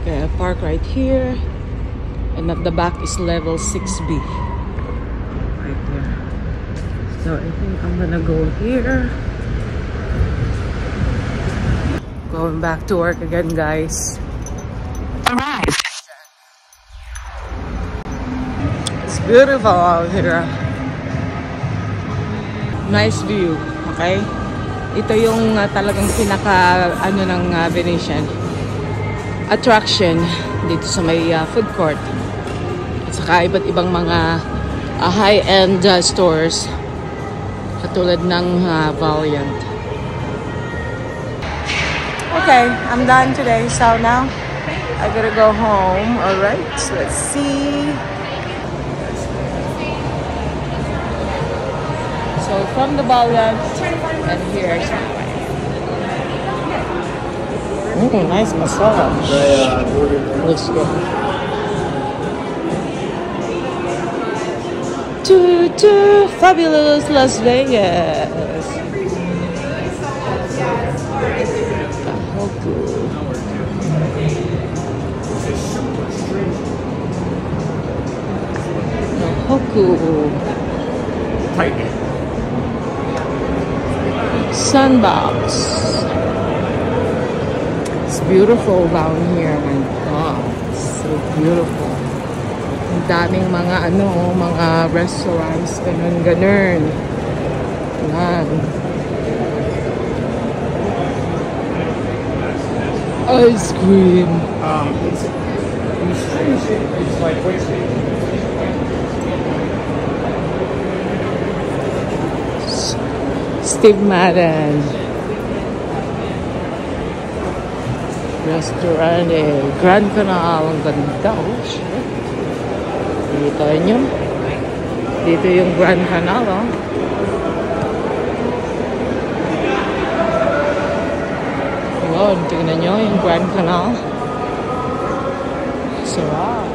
Okay, I park right here. And at the back is level 6B. Right there. So I think I'm gonna go here. Going back to work again, guys. Arrived. It's beautiful out here. Nice view, okay? Ito yung talagang pinaka ng Venetian attraction dito sa may food court. At saka iba't ibang mga high-end stores katulad ng Valiant. Okay, I'm done today, so now I gotta go home. All right, so let's see. So from the Valiant and here's my wife. Nice massage. Looks good. To fabulous Las Vegas. Hoku. Sunbox. It's beautiful down here. My God, it's so beautiful. Ang daming mga mga restaurants, ganun. Yan. Ice cream. It's like Steve Madden Restaurant, Grand Canal. Ang ganda, oh shit. Dito yun. Dito yung Grand Canal, oh. Yun, tingnan nyo yung Grand Canal. Sarap.